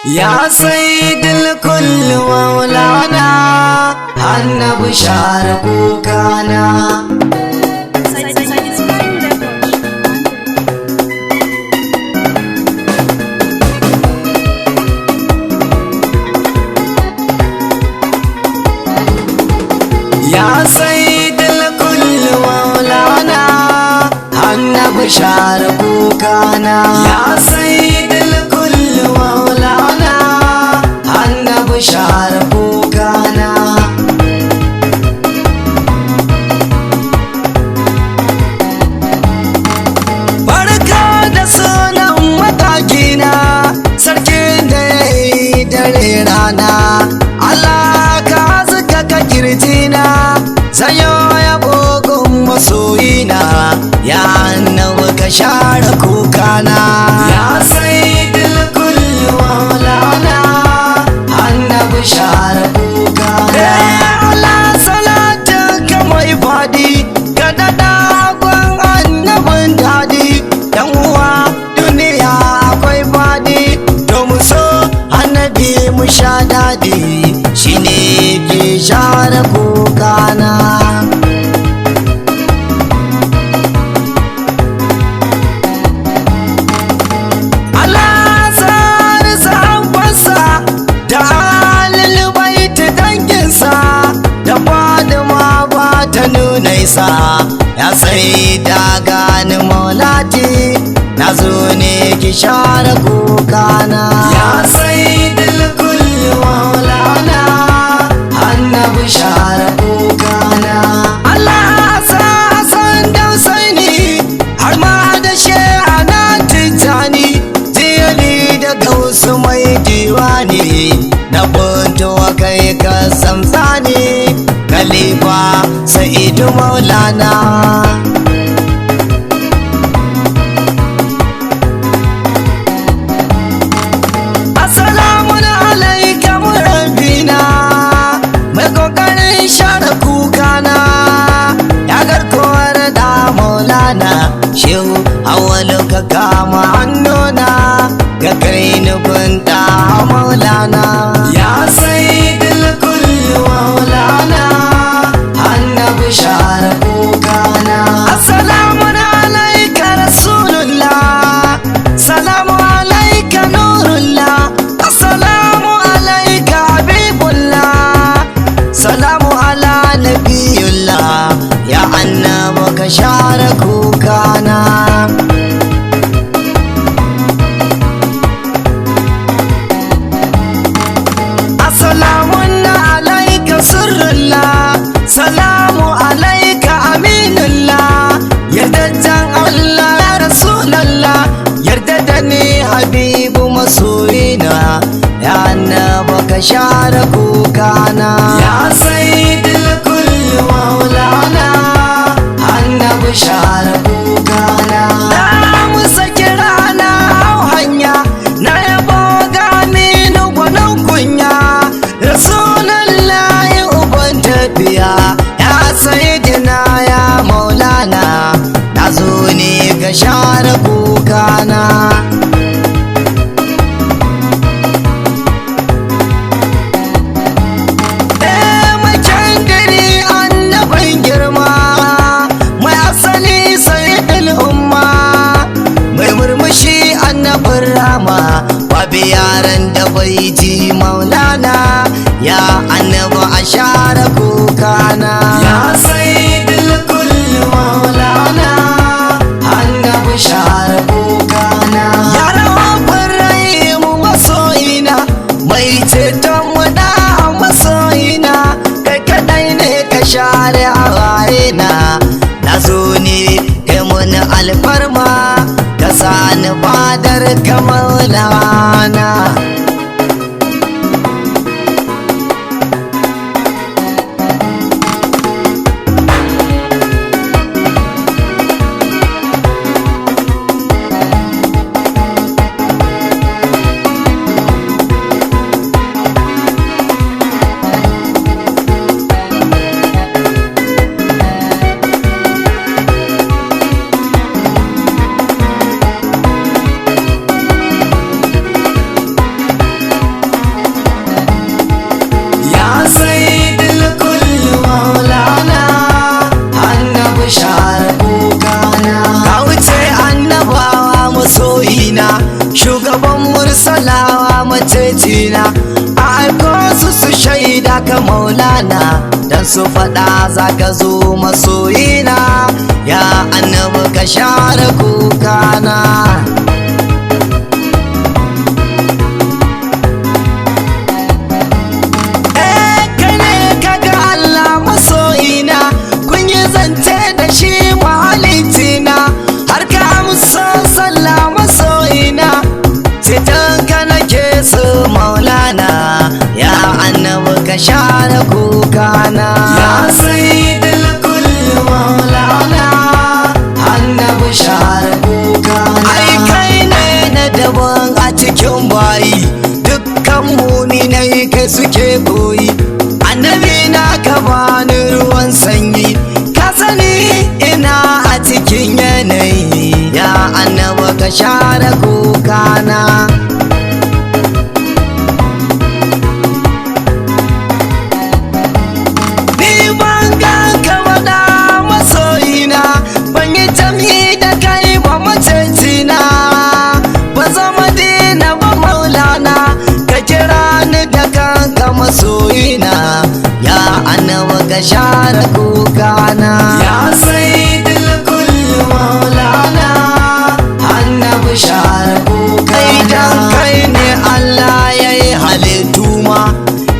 Ya sayyidul kulli maulana annabi share kukana. Ya sayyidul kulli maulana annabi share kukana. Ya sayyidul kulli maulana annabi share kukana. Barka da sunan matakina sarkin da ya yi dare rana. Allah ka zuka ka kirjina zayo ya bugun masoyina ya annabi ka share kukana. Ya sayyidul kulli maulana annabi share kukana. Allah salatin ka mai fadi ka dada gwan annabin dadi. Yan uwa duniya akwai fadi domin so annabi mu sha dadi shine ke share kukana. Allah tsari sahabbansa da alil baiti danginsa da Fatima ba ta nuna isa ya sai da gani maulati na zo ne ki share kukana. Ya sayyidul kulli maulana annabi share kukana. Allah sa san dausaini har ma da she'ana tijjani jiyali da gausu mai diwani na bunto kai ka samsani khalifa sa'idu maulana. Assalamu alaika rabbina mai kokarin share kukana ya garkuwar da maulana shehu awwalu ka kama hannuna ga kai nufinta maulana. Ya sayyidul kulli maulana annabi share kukana. Assalamu alaika rasulullah salamu alaika nurullah assalamu alaika habibullah salamu ala nabiyullah ya annaba ka share kukana. Assalamu alaika sirrullah salamu alaika aminullah yardajjan Allah ya rasulallah yarda da ni habibu masoyina ya annaba ka share kukana. Ya sayyidul kulli maulana annabi share kukana. Na musa kirana hanya na yabo gani na gwanon kunya rasulallahi uban tafiya ya sayyidina ya maulana na zo ne ka share kukana. Babu yaran da bai ji maulana ya annaba a share kukana. Ya sayyidul kulli maulana annabi share kukana. Ya rawan rai mu masoyina mai ceton mu da masoyina kai kadai ne ka share hawayena na zo ne kai mun alfarma ka sani fadar ka maulana. maulana dan su faɗa za ka zo masoyina ya annabi ka share kukana. Kai ne kaga Allah masoyina, kun yi zance da shi mahalitina, har ka amsa sallah masoyina, ceton ka nake so maulana ya annabi ka share kukana. Ya sayyidul kulli maulana annabi share kukana. Ai kai ne na daban a cikin bayi, dukkan muminai kai suke koyi, annabi na ka bani ruwan sanyi, ka sani ina a cikin yanayi ya annabi ka share kukana. Masoyina ya annabi ka share kukana. Ya sayyidul kulli maulana annabi share kukana. Dan kai ne Allah yayi halittu ma,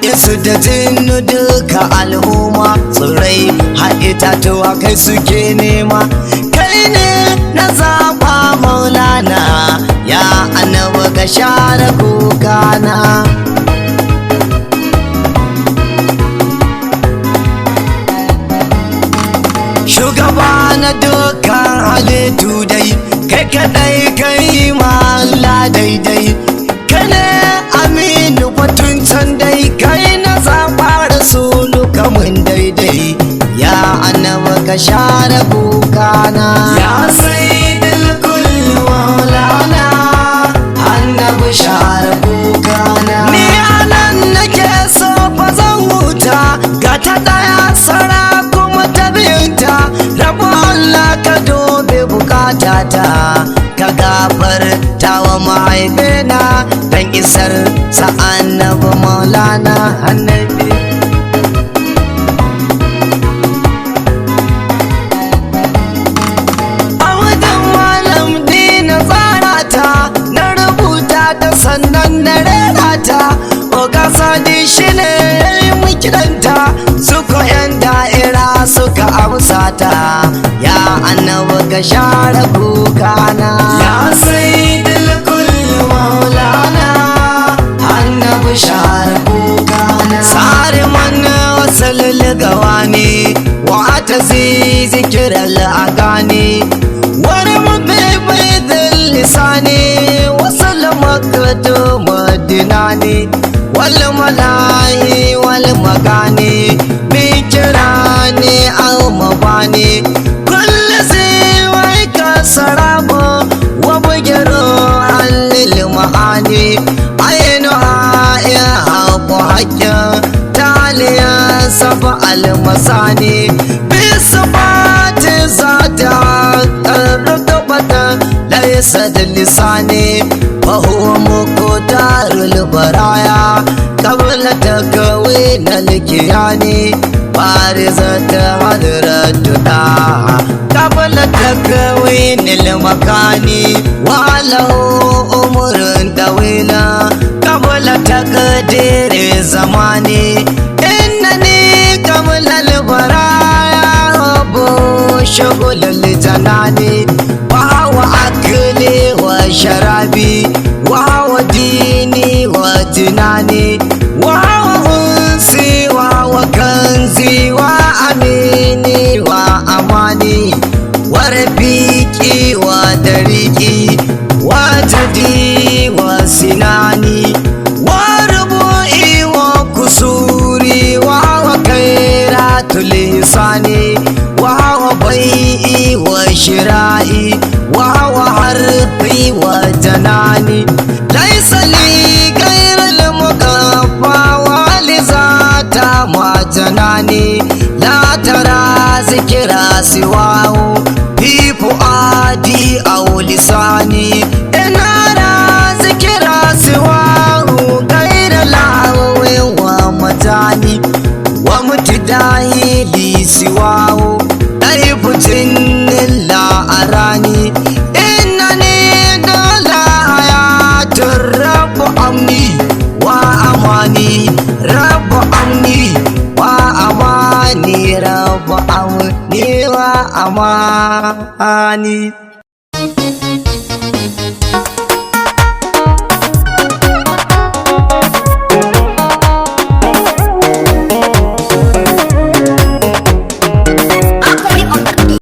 isu da jinnu duka al'umma, tsirrai har itatuwa kai suke nema, kai ne na zaba maulana ya annabi ka share kukana. Shugaba na dukkan halittu dai, kai kadai kai ma Allah daidai, kai ne aminu batun can dai, kai na zaɓa rasulu kamun daidai ya annabi ka share kukana. Ya sayyidul kulli maulana annabi share kukana. Ni anan nake so fa zan huta, ga ta daya sara kuma ta biyunta, rabo Allah ka dobe bukatata, ka gafarta wa mahaifina dan isar sa annabi maulana annabi. A wajen malam dina tsara ta, na rubuta ta sannan na rera ta, oga sadi shi ne ya yi mikidanta, suka yan da'ira suka amsa ta ya annabi ka share kukana. Ya sayyidul kulli maulana annabi share kukana. Sare mana wasalul gawani wa atazi zikral agani, wani mabai lisani wasal makatu madinani, wal malahi wal magani bikirani au mabani, kulli ziwai ka sarabo wa bugiru alil ma'ani, ayinu ya haƙo haƙƙin taliya saba almasani, bisu bati zata rukubata laisa da lisani, fahuwa muku darul baraya kabla takawin alkiyani, بارزة حضرتنا قبل تكوين المكان، وله أمر طويلة قبل تقدير الزمان، إنني قبل البرايا أبو شغل الجنان، وهو أكلي وشرابي وهو ديني وجناني، وهو أنسي وهو كنزي وأميني وأماني ورفيقي ودريقي وجدي وسناني وربوئي وكسوري وهو خيرات لساني، وهو بيئي وشرائي وهو حربي وجناني، ليس لي غير المقفى ولذات ما جناني، لا ترى ذكرى سواه في فؤادي أو لساني، إن أرى ذكرى سواه غير لهو ومجاني، amani.